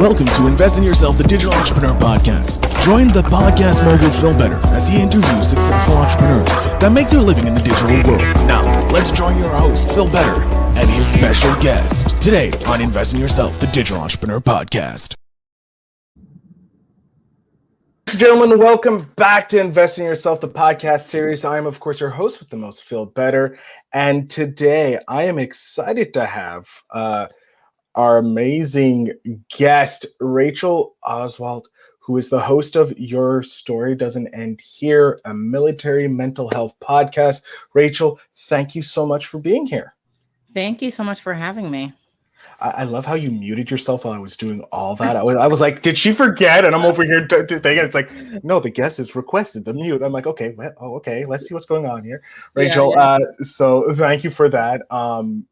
Welcome to Invest in Yourself, the Digital Entrepreneur Podcast. Join the podcast mogul Phil Better as he interviews successful entrepreneurs that make their living in the digital world. Now, let's join your host, Phil Better, and his special guest today on Invest in Yourself, the Digital Entrepreneur Podcast. Ladies and gentlemen, welcome back to Invest in Yourself, the podcast series. I am, of course, your host with the most, Phil Better. And today I am excited to have our amazing guest, Rachel Oswalt, who is the host of Your Story Doesn't End Here, a military mental health podcast. Rachel, thank you so much for being here. Thank you so much for having me. I love how you muted yourself while I was doing all that. I was like, did she forget? And I'm over here thinking, it's like, no, the guest has requested the mute. I'm like, okay, okay, let's see what's going on here. Rachel, so thank you for that.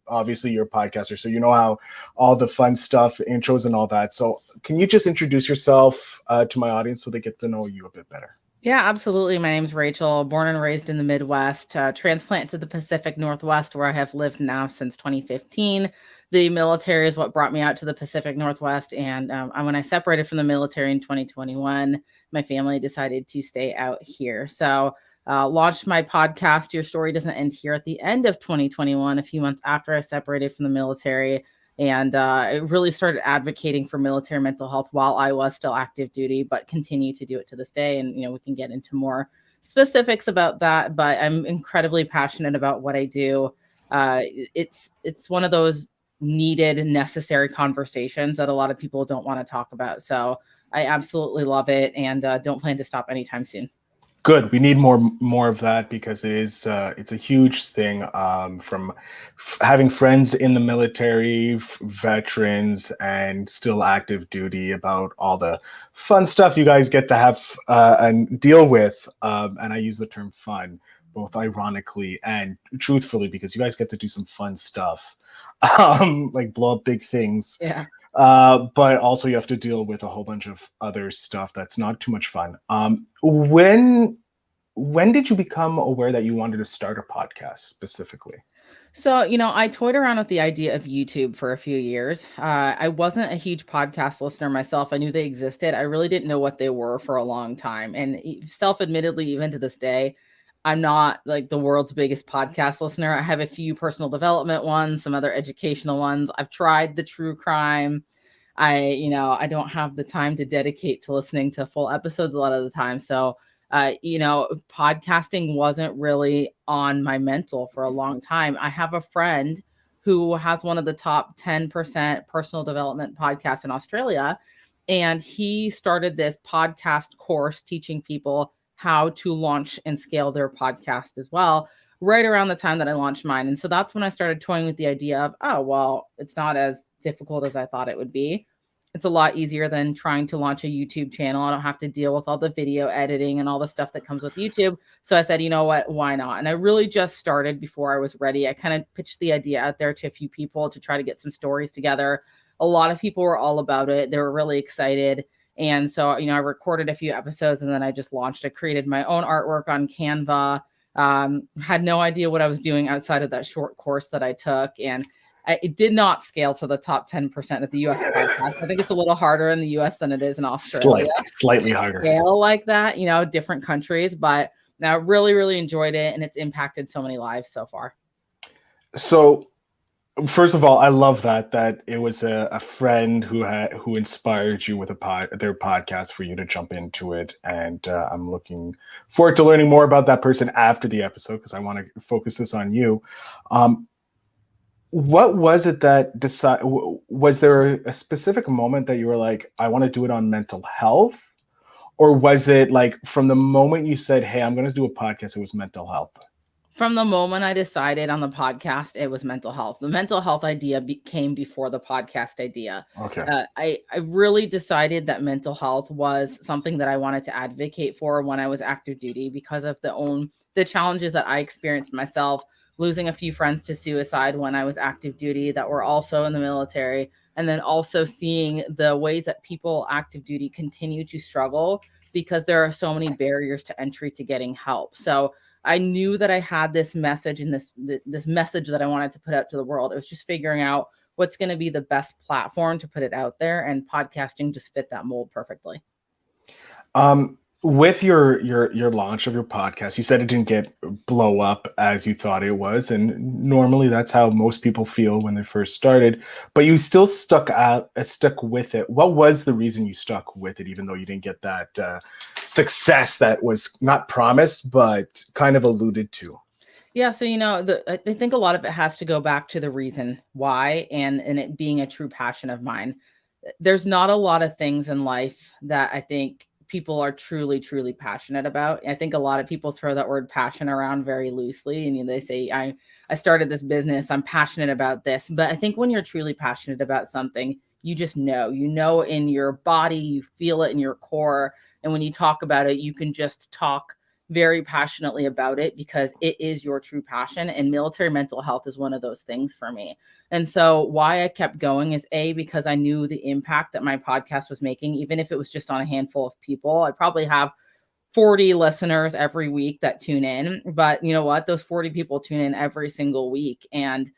Obviously, you're a podcaster, so you know how all the fun stuff, intros and all that. So can you just introduce yourself to my audience so they get to know you a bit better? Yeah, absolutely. My name's Rachel, born and raised in the Midwest, transplant to the Pacific Northwest, where I have lived now since 2015. The military is what brought me out to the Pacific Northwest. And when I separated from the military in 2021, my family decided to stay out here. So launched my podcast, Your Story Doesn't End Here, at the end of 2021, a few months after I separated from the military. And I really started advocating for military mental health while I was still active duty, but continue to do it to this day. And, we can get into more specifics about that, but I'm incredibly passionate about what I do. It's one of those needed, necessary conversations that a lot of people don't want to talk about. So I absolutely love it and don't plan to stop anytime soon. Good. We need more of that because it's a huge thing, from having friends in the military, veterans, and still active duty, about all the fun stuff you guys get to have and deal with. And I use the term fun, both ironically and truthfully, because you guys get to do some fun stuff, like blow up big things. Yeah. But also you have to deal with a whole bunch of other stuff that's not too much fun. When did you become aware that you wanted to start a podcast specifically? So, I toyed around with the idea of YouTube for a few years. I wasn't a huge podcast listener myself. I knew they existed. I really didn't know what they were for a long time. And self-admittedly, even to this day, I'm not like the world's biggest podcast listener. I have a few personal development ones, some other educational ones. I've tried the true crime. I don't have the time to dedicate to listening to full episodes a lot of the time. So, podcasting wasn't really on my mental for a long time. I have a friend who has one of the top 10% personal development podcasts in Australia. And he started this podcast course teaching people how to launch and scale their podcast as well, right around the time that I launched mine. And so that's when I started toying with the idea of, oh, well, it's not as difficult as I thought it would be. It's a lot easier than trying to launch a YouTube channel. I don't have to deal with all the video editing and all the stuff that comes with YouTube. So I said, you know what, why not? And I really just started before I was ready. I kind of pitched the idea out there to a few people to try to get some stories together. A lot of people were all about it. They were really excited. And so, I recorded a few episodes and then I just launched. I created my own artwork on Canva. Had no idea what I was doing outside of that short course that I took. And it did not scale to the top 10% of the US podcast. I think it's a little harder in the US than it is in Australia. Slightly harder. Scale like that, different countries. But I really, really enjoyed it. And it's impacted so many lives so far. So, first of all, I love that it was a friend who inspired you with their podcast for you to jump into it, and I'm looking forward to learning more about that person after the episode because I want to focus this on you. What was it that was there a specific moment that you were like, I want to do it on mental health, or was it like from the moment you said, hey, I'm going to do a podcast, it was mental health? From the moment I decided on the podcast, it was mental health. The mental health idea came before the podcast idea. Okay. I really decided that mental health was something that I wanted to advocate for when I was active duty because of the challenges that I experienced myself, losing a few friends to suicide when I was active duty that were also in the military, and then also seeing the ways that people active duty continue to struggle because there are so many barriers to entry to getting help. So I knew that I had this message and this message that I wanted to put out to the world. It was just figuring out what's going to be the best platform to put it out there. And podcasting just fit that mold perfectly. With your launch of your podcast, you said it didn't get blow up as you thought it was, and normally that's how most people feel when they first started. But you still stuck with it. What was the reason you stuck with it, even though you didn't get that success that was not promised but kind of alluded to? Yeah, so I think a lot of it has to go back to the reason why, and it being a true passion of mine. There's not a lot of things in life that I think people are truly, truly passionate about. I think a lot of people throw that word passion around very loosely, and they say, I started this business, I'm passionate about this. But I think when you're truly passionate about something, you just know in your body, you feel it in your core. And when you talk about it, you can just talk very passionately about it because it is your true passion. And military mental health is one of those things for me. And so why I kept going is because I knew the impact that my podcast was making, even if it was just on a handful of people. I probably have 40 listeners every week that tune in, but you know what? Those 40 people tune in every single week. And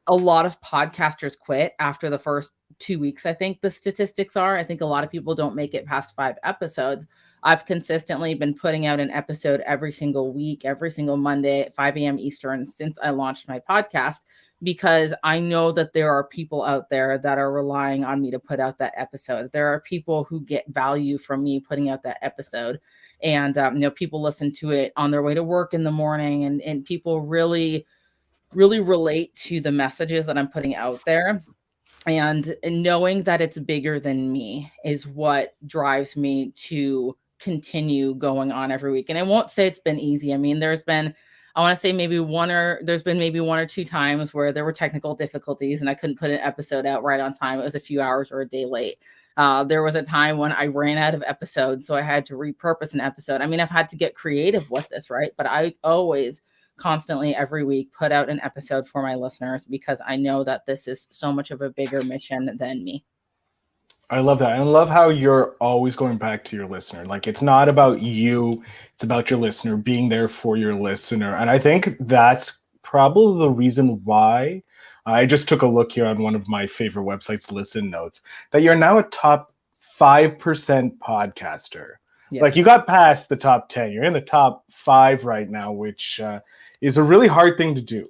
a lot of podcasters quit after the first 2 weeks. I think the statistics are, I think a lot of people don't make it past 5 episodes. I've consistently been putting out an episode every single week, every single Monday at 5 a.m. Eastern since I launched my podcast, because I know that there are people out there that are relying on me to put out that episode. There are people who get value from me putting out that episode. And, people listen to it on their way to work in the morning, and people really, really relate to the messages that I'm putting out there. And knowing that it's bigger than me is what drives me to continue going on every week. And I won't say it's been easy. I mean, there's been maybe one or two times where there were technical difficulties and I couldn't put an episode out right on time. It was a few hours or a day late. There was a time when I ran out of episodes, so I had to repurpose an episode. I mean, I've had to get creative with this, right? But I always constantly every week put out an episode for my listeners because I know that this is so much of a bigger mission than me. I love that. I love how you're always going back to your listener. Like, it's not about you, it's about your listener, being there for your listener. And I think that's probably the reason why I just took a look here on one of my favorite websites, Listen Notes, that you're now a top 5% podcaster. Yes. Like, you got past the top 10. You're in the top 5 right now, which is a really hard thing to do,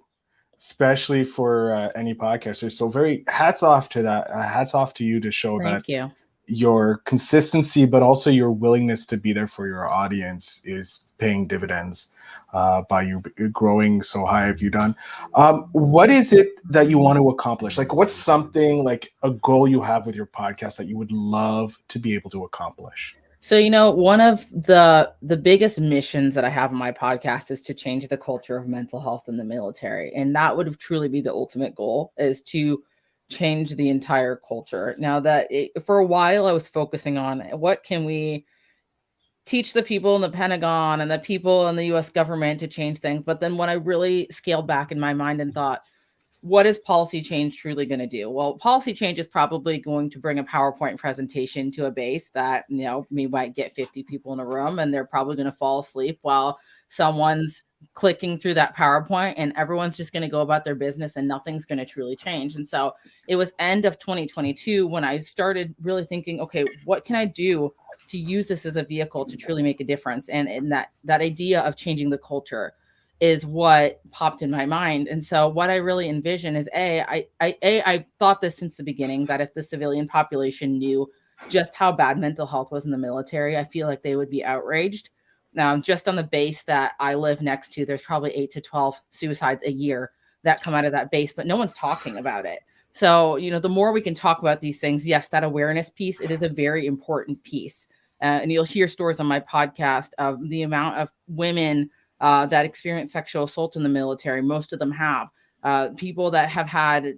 especially for any podcaster. So very hats off to that. Hats off to you to show Thank you. Your consistency, but also your willingness to be there for your audience is paying dividends by you growing so high. Have you done? What is it that you want to accomplish? Like, what's something, like a goal you have with your podcast that you would love to be able to accomplish? So, one of the biggest missions that I have on my podcast is to change the culture of mental health in the military. And that would truly be the ultimate goal, is to change the entire culture. Now for a while I was focusing on what can we teach the people in the Pentagon and the people in the US government to change things. But then when I really scaled back in my mind and thought, what is policy change truly going to do? Well, policy change is probably going to bring a PowerPoint presentation to a base that, we might get 50 people in a room and they're probably going to fall asleep while someone's clicking through that PowerPoint, and everyone's just going to go about their business and nothing's going to truly change. And so it was end of 2022 when I started really thinking, okay, what can I do to use this as a vehicle to truly make a difference? And that idea of changing the culture is what popped in my mind. And so what I really envision is I thought this since the beginning, that if the civilian population knew just how bad mental health was in the military, I feel like they would be outraged. Now, just on the base that I live next to, there's probably 8 to 12 suicides a year that come out of that base, but no one's talking about it. So, the more we can talk about these things, yes, that awareness piece, it is a very important piece. And you'll hear stories on my podcast of the amount of women that experience sexual assault in the military. Most of them have people that have had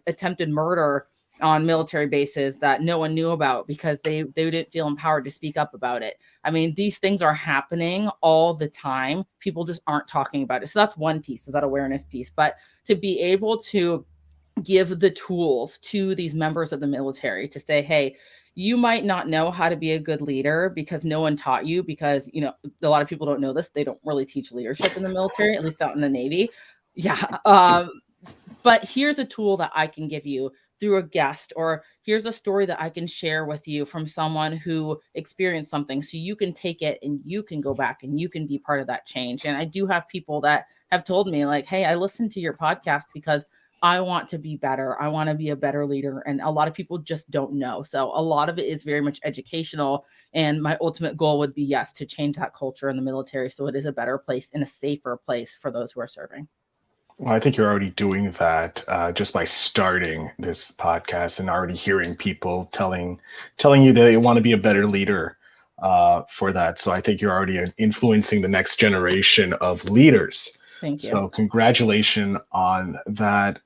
attempted murder on military bases that no one knew about because they didn't feel empowered to speak up about it. I mean, these things are happening all the time. People just aren't talking about it. So that's one piece, is that awareness piece. But to be able to give the tools to these members of the military to say, hey, you might not know how to be a good leader because no one taught you, because, a lot of people don't know this. They don't really teach leadership in the military, at least out in the Navy. Yeah. but here's a tool that I can give you through a guest, or here's a story that I can share with you from someone who experienced something, so you can take it and you can go back and you can be part of that change. And I do have people that have told me like, hey, I listened to your podcast because I want to be better. I want to be a better leader. And a lot of people just don't know. So a lot of it is very much educational. And my ultimate goal would be, yes, to change that culture in the military so it is a better place and a safer place for those who are serving. Well, I think you're already doing that just by starting this podcast and already hearing people telling you that they want to be a better leader for that. So I think you're already influencing the next generation of leaders. Thank you. So congratulations on that.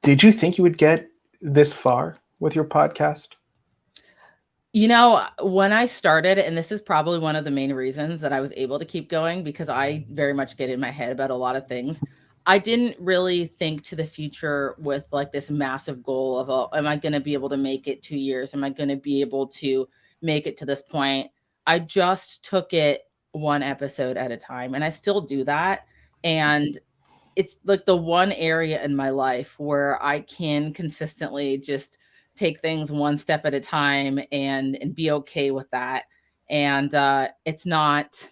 Did you think you would get this far with your podcast? You know, when I started, and this is probably one of the main reasons that I was able to keep going, because I very much get in my head about a lot of things. I didn't really think to the future with like this massive goal of, oh, am I going to be able to make it 2 years? Am I going to be able to make it to this point? I just took it one episode at a time, and I still do that. And it's like the one area in my life where I can consistently just take things one step at a time and be okay with that. And it's not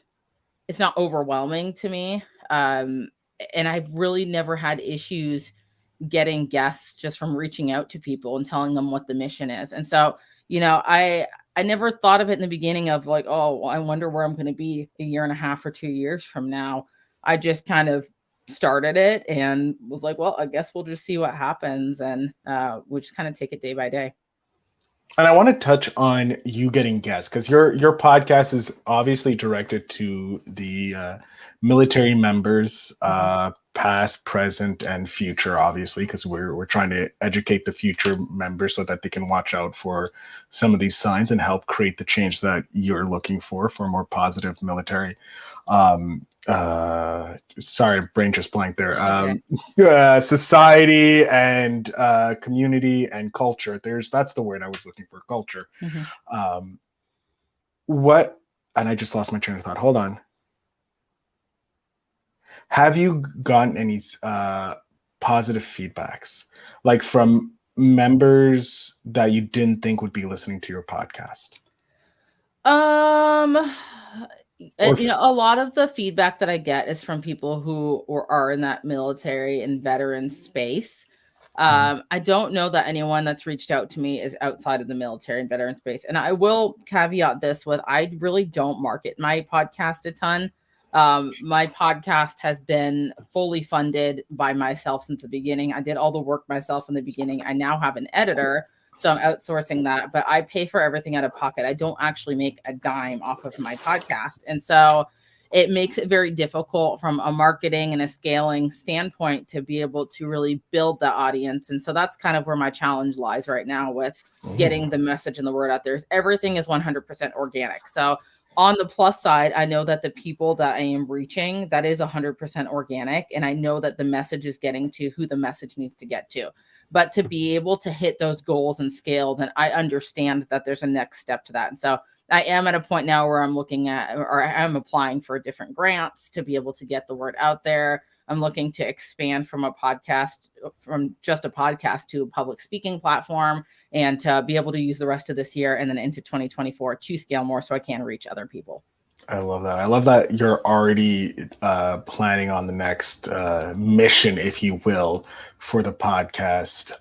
overwhelming to me. And I've really never had issues getting guests just from reaching out to people and telling them what the mission is. And so, you know, I never thought of it in the beginning of like, oh, well, I wonder where I'm going to be a year and a half or 2 years from now. I just kind of started it and was like, well, I guess we'll just see what happens. And we'll just kind of take it day by day. And I want to touch on you getting guests, because your podcast is obviously directed to the military members, past, present, and future, obviously, because we're trying to educate the future members so that they can watch out for some of these signs and help create the change that you're looking for a more positive military. Sorry, brain just blanked there. Society and community and culture. That's the word I was looking for, culture. And I just lost my train of thought. Hold on. Have you gotten any positive feedbacks, like from members that you didn't think would be listening to your podcast? You know, a lot of the feedback that I get is from people who are in that military and veteran space. I don't know that anyone that's reached out to me is outside of the military and veteran space. And I will caveat this with, I really don't market my podcast a ton. My podcast has been fully funded by myself since the beginning. I did all the work myself in the beginning. I now have an editor, so I'm outsourcing that, but I pay for everything out of pocket. I don't actually make a dime off of my podcast. And so it makes it very difficult from a marketing and a scaling standpoint to be able to really build the audience. And so that's kind of where my challenge lies right now with getting the message and the word out there. Everything is 100% organic. So on the plus side, I know that the people that I am reaching, that is 100% organic. And I know that the message is getting to who the message needs to get to. But to be able to hit those goals and scale, then I understand that there's a next step to that. And so I am at a point now where I'm looking at, or I'm applying for different grants to be able to get the word out there. I'm looking to expand from just a podcast to a public speaking platform, and to be able to use the rest of this year and then into 2024 to scale more so I can reach other people. I love that. I love that you're already planning on the next mission, if you will, for the podcast.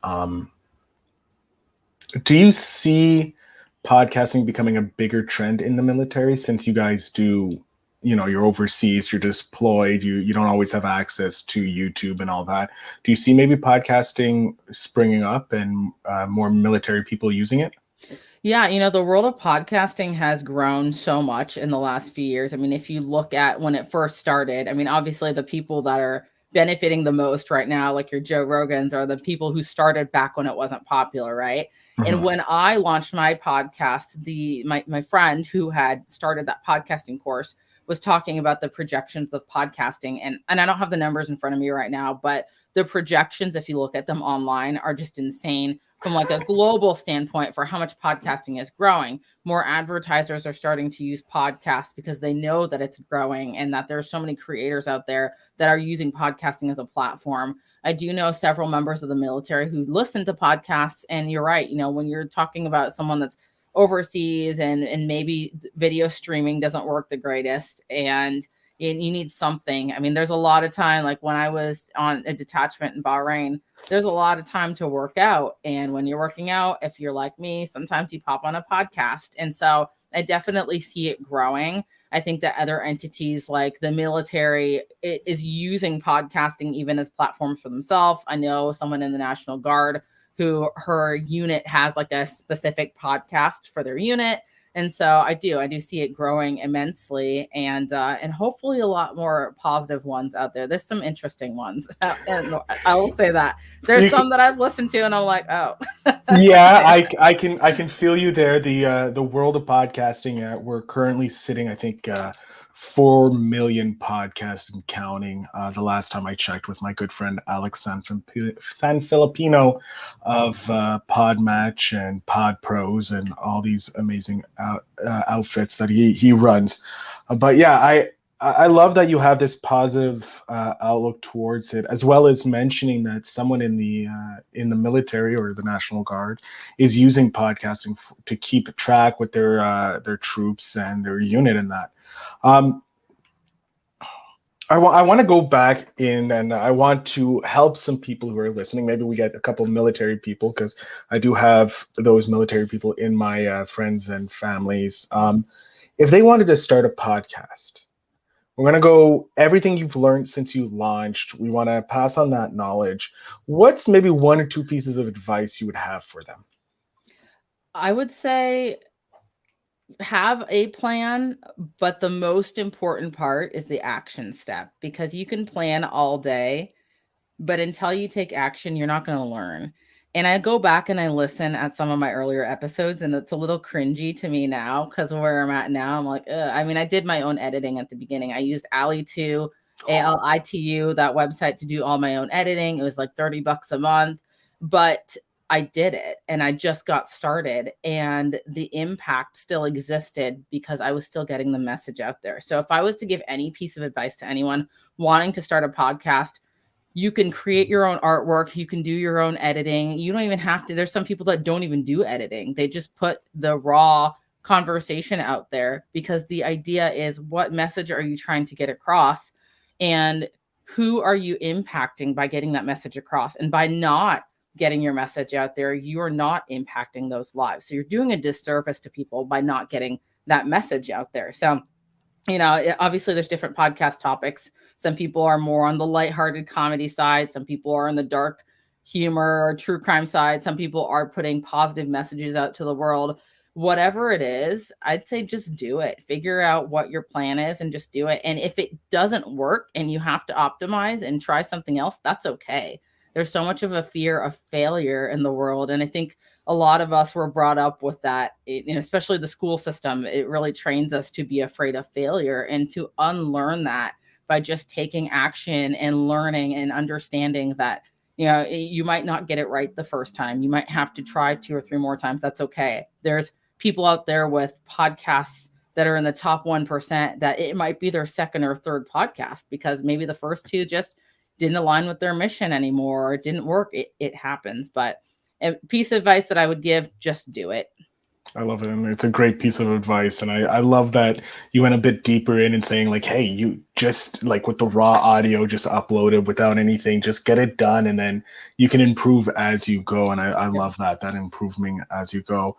Do you see podcasting becoming a bigger trend in the military, since you guys do, you're overseas, you're deployed, you don't always have access to YouTube and all that? Do you see maybe podcasting springing up and more military people using it? Yeah, the world of podcasting has grown so much in the last few years. I mean, if you look at when it first started, I mean, obviously the people that are benefiting the most right now, like your Joe Rogans, are the people who started back when it wasn't popular, right? And when I launched my podcast, my friend who had started that podcasting course was talking about the projections of podcasting. And I don't have the numbers in front of me right now, but the projections, if you look at them online, are just insane from like a global standpoint for how much podcasting is growing. More advertisers are starting to use podcasts because they know that it's growing and that there's so many creators out there that are using podcasting as a platform. I do know several members of the military who listen to podcasts, and you're right. When you're talking about someone that's overseas and maybe video streaming doesn't work the greatest, and you need something. I mean, there's a lot of time, like when I was on a detachment in Bahrain, there's a lot of time to work out. And when you're working out, if you're like me, sometimes you pop on a podcast. And so I definitely see it growing. I think that other entities like the military is using podcasting even as platforms for themselves. I know someone in the National Guard who her unit has like a specific podcast for their unit. And so I do see it growing immensely, and hopefully a lot more positive ones out there. There's some interesting ones. And I will say that there's some that I've listened to and I'm like, oh. Yeah, I can feel you there. The world of podcasting, we're currently sitting, I think, 4 million podcasts and counting. The last time I checked with my good friend Alex Sanfilipino of Podmatch and Pod Pros and all these amazing outfits that he runs. But yeah, I love that you have this positive outlook towards it, as well as mentioning that someone in the military or the National Guard is using podcasting to keep track with their troops and their unit in that. I want to go back in, and I want to help some people who are listening. Maybe we get a couple of military people, because I do have those military people in my friends and families. If they wanted to start a podcast, we're going to go everything you've learned since you launched. We want to pass on that knowledge. What's maybe 1 or 2 pieces of advice you would have for them? I would say have a plan, but the most important part is the action step, because you can plan all day, but until you take action, you're not going to learn. And I go back and I listen at some of my earlier episodes, and it's a little cringy to me now because of where I'm at now. I'm like, ugh. I mean, I did my own editing at the beginning. I used Alitu, ALITU, that website, to do all my own editing. It was like $30 a month, but I did it and I just got started, and the impact still existed because I was still getting the message out there. So if I was to give any piece of advice to anyone wanting to start a podcast, you can create your own artwork. You can do your own editing. You don't even have to. There's some people that don't even do editing. They just put the raw conversation out there, because the idea is, what message are you trying to get across? And who are you impacting by getting that message across? And by not getting your message out there, you are not impacting those lives. So you're doing a disservice to people by not getting that message out there. So, obviously there's different podcast topics. Some people are more on the lighthearted comedy side. Some people are in the dark humor or true crime side. Some people are putting positive messages out to the world. Whatever it is, I'd say just do it. Figure out what your plan is and just do it. And if it doesn't work and you have to optimize and try something else, that's okay. There's so much of a fear of failure in the world. And I think a lot of us were brought up with that, especially the school system. It really trains us to be afraid of failure, and to unlearn that by just taking action and learning and understanding that, you might not get it right the first time. You might have to try 2 or 3 more times. That's okay. There's people out there with podcasts that are in the top 1% that it might be their second or third podcast, because maybe the first 2 just didn't align with their mission anymore, or it didn't work. It happens. But a piece of advice that I would give, just do it. I love it. And it's a great piece of advice. And I love that you went a bit deeper in and saying, like, hey, you just, like, with the raw audio, just upload it without anything, just get it done. And then you can improve as you go. And I love that improving as you go.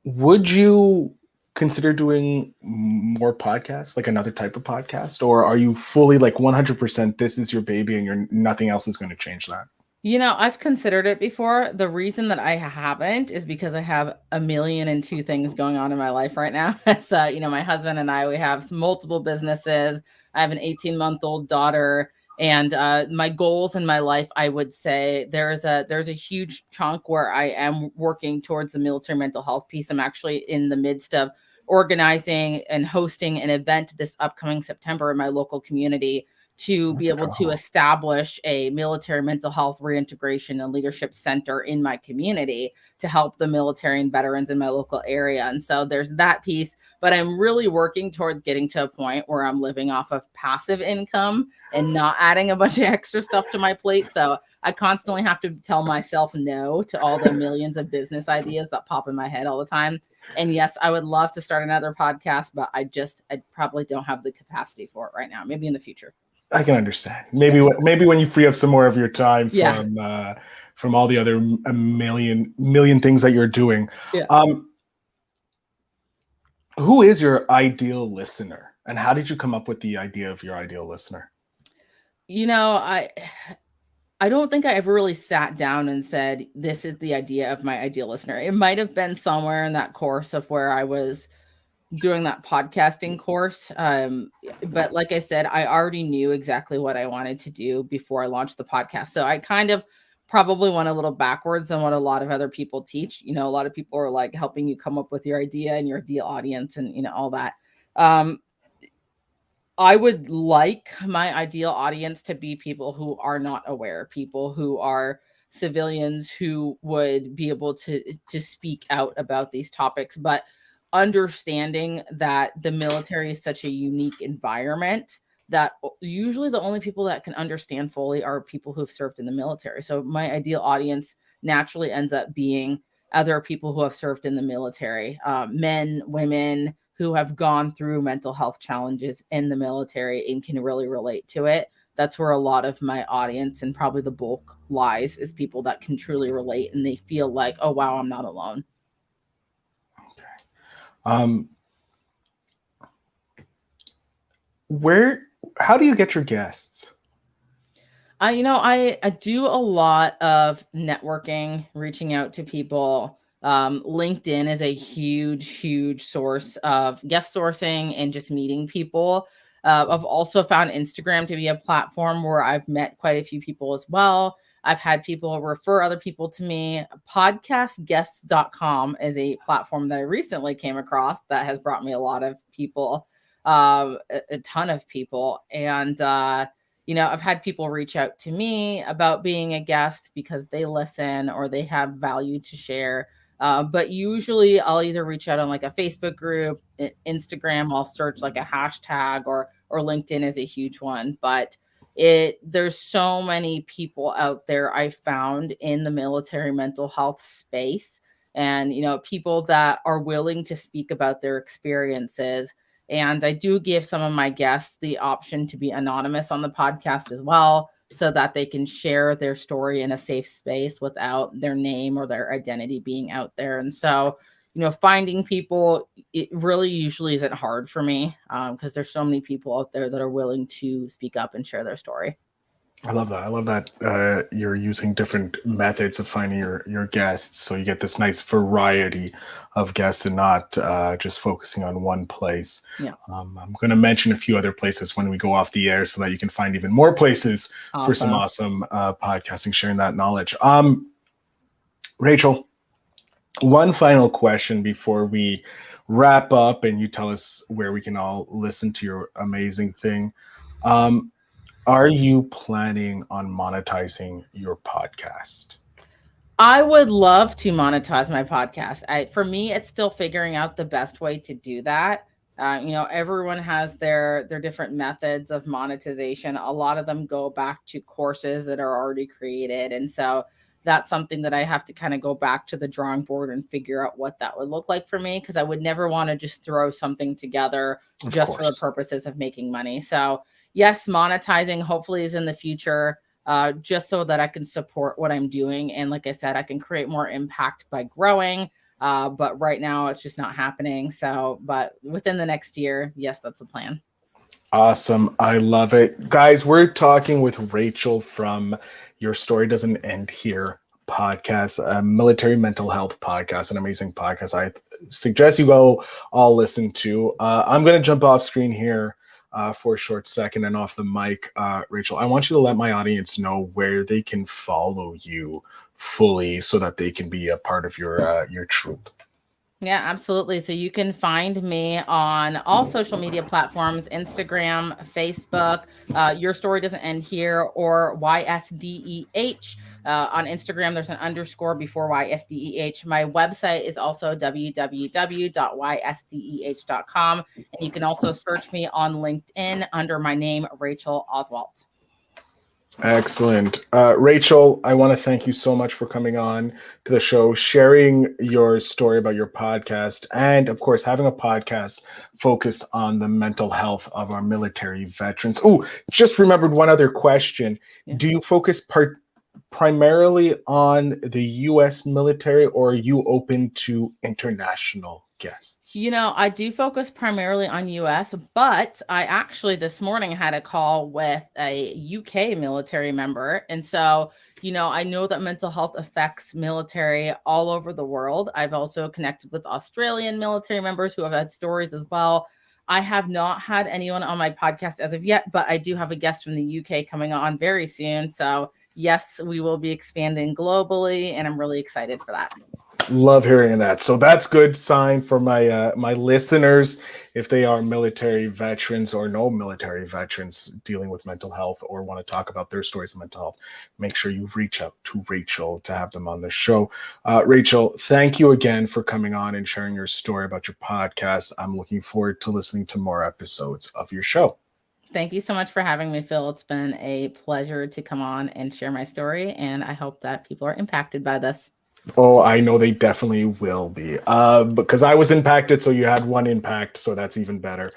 Would you consider doing more podcasts, like another type of podcast? Or are you fully like 100% this is your baby and nothing else is going to change that? I've considered it before. The reason that I haven't is because I have 1,000,002 things going on in my life right now. So, my husband and I, we have multiple businesses. I have an 18-month-old daughter, and my goals in my life, I would say there's a huge chunk where I am working towards the military mental health piece. I'm actually in the midst of organizing and hosting an event this upcoming September in my local community to be able to establish a military mental health reintegration and leadership center in my community to help the military and veterans in my local area. And so there's that piece, but I'm really working towards getting to a point where I'm living off of passive income and not adding a bunch of extra stuff to my plate. So I constantly have to tell myself no to all the millions of business ideas that pop in my head all the time. And yes, I would love to start another podcast, but I probably don't have the capacity for it right now. Maybe in the future. I can understand. Maybe when you free up some more of your time from all the other million things that you're doing. Yeah. Who is your ideal listener, and how did you come up with the idea of your ideal listener? I don't think I ever really sat down and said, this is the idea of my ideal listener. It might have been somewhere in that course of where I was doing that podcasting course. But like I said, I already knew exactly what I wanted to do before I launched the podcast. So I kind of probably went a little backwards than what a lot of other people teach. A lot of people are like helping you come up with your idea and your ideal audience and, all that. I would like my ideal audience to be people who are not aware, people who are civilians who would be able to speak out about these topics, but understanding that the military is such a unique environment that usually the only people that can understand fully are people who've served in the military. So my ideal audience naturally ends up being other people who have served in the military, men, women, who have gone through mental health challenges in the military and can really relate to it. That's where a lot of my audience and probably the bulk lies, is people that can truly relate and they feel like, oh, wow, I'm not alone. Okay. How do you get your guests? I do a lot of networking, reaching out to people. LinkedIn is a huge source of guest sourcing and just meeting people. I've also found Instagram to be a platform where I've met quite a few people as well. I've had people refer other people to me. Podcastguests.com is a platform that I recently came across that has brought me a lot of people, a ton of people. And, I've had people reach out to me about being a guest because they listen or they have value to share. But usually I'll either reach out on like a Facebook group, Instagram, I'll search like a hashtag, or LinkedIn is a huge one. But there's so many people out there I found in the military mental health space, and, people that are willing to speak about their experiences. And I do give some of my guests the option to be anonymous on the podcast as well, so that they can share their story in a safe space without their name or their identity being out there. And so, finding people, it really usually isn't hard for me, because there's so many people out there that are willing to speak up and share their story. I love that. I love that you're using different methods of finding your guests, so you get this nice variety of guests and not just focusing on one place. Yeah. I'm going to mention a few other places when we go off the air so that you can find even more places for some awesome podcasting, sharing that knowledge. Rachel, one final question before we wrap up and you tell us where we can all listen to your amazing thing. Are you planning on monetizing your podcast? I would love to monetize my podcast. For me, it's still figuring out the best way to do that. Everyone has their different methods of monetization. A lot of them go back to courses that are already created. And so that's something that I have to kind of go back to the drawing board and figure out what that would look like for me, because I would never want to just throw something together just for the purposes of making money. So yes, monetizing hopefully is in the future, just so that I can support what I'm doing. And like I said, I can create more impact by growing. But right now it's just not happening. So, but within the next year, yes, that's the plan. Awesome. I love it. Guys, we're talking with Rachel from Your Story Doesn't End Here podcast, a military mental health podcast, an amazing podcast. I suggest you go all listen to. I'm going to jump off screen here for a short second and off the mic. Rachel, I want you to let my audience know where they can follow you fully so that they can be a part of your troop. Yeah, absolutely. So you can find me on all social media platforms: Instagram, Facebook. Your Story Doesn't End Here, or YSDEH. On Instagram, there's an underscore before YSDEH. My website is also www.ysdeh.com. And you can also search me on LinkedIn under my name, Rachel Oswalt. Excellent. Rachel, I want to thank you so much for coming on to the show, sharing your story about your podcast, and of course, having a podcast focused on the mental health of our military veterans. Oh, just remembered one other question. Yeah. Do you focus primarily on the U.S. military, or are you open to international guests? I do focus primarily on US, but I actually this morning had a call with a UK military member. And so, I know that mental health affects military all over the world. I've also connected with Australian military members who have had stories as well. I have not had anyone on my podcast as of yet, but I do have a guest from the UK coming on very soon. So, yes, we will be expanding globally, and I'm really excited for that. Love hearing that. So that's good sign for my listeners, if they are military veterans or no military veterans dealing with mental health or want to talk about their stories of mental health. Make sure you reach out to Rachel to have them on the show. Rachel, thank you again for coming on and sharing your story about your podcast. I'm looking forward to listening to more episodes of your show. Thank you so much for having me, Phil. It's been a pleasure to come on and share my story, and I hope that people are impacted by this. Oh, I know they definitely will be. Because I was impacted, so you had one impact, so that's even better.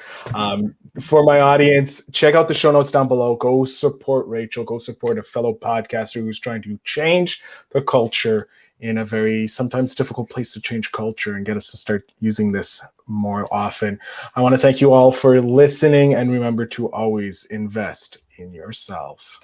For my audience, check out the show notes down below. Go support Rachel. Go support a fellow podcaster who's trying to change the culture in a very sometimes difficult place to change culture and get us to start using this more often. I want to thank you all for listening, and remember to always invest in yourself.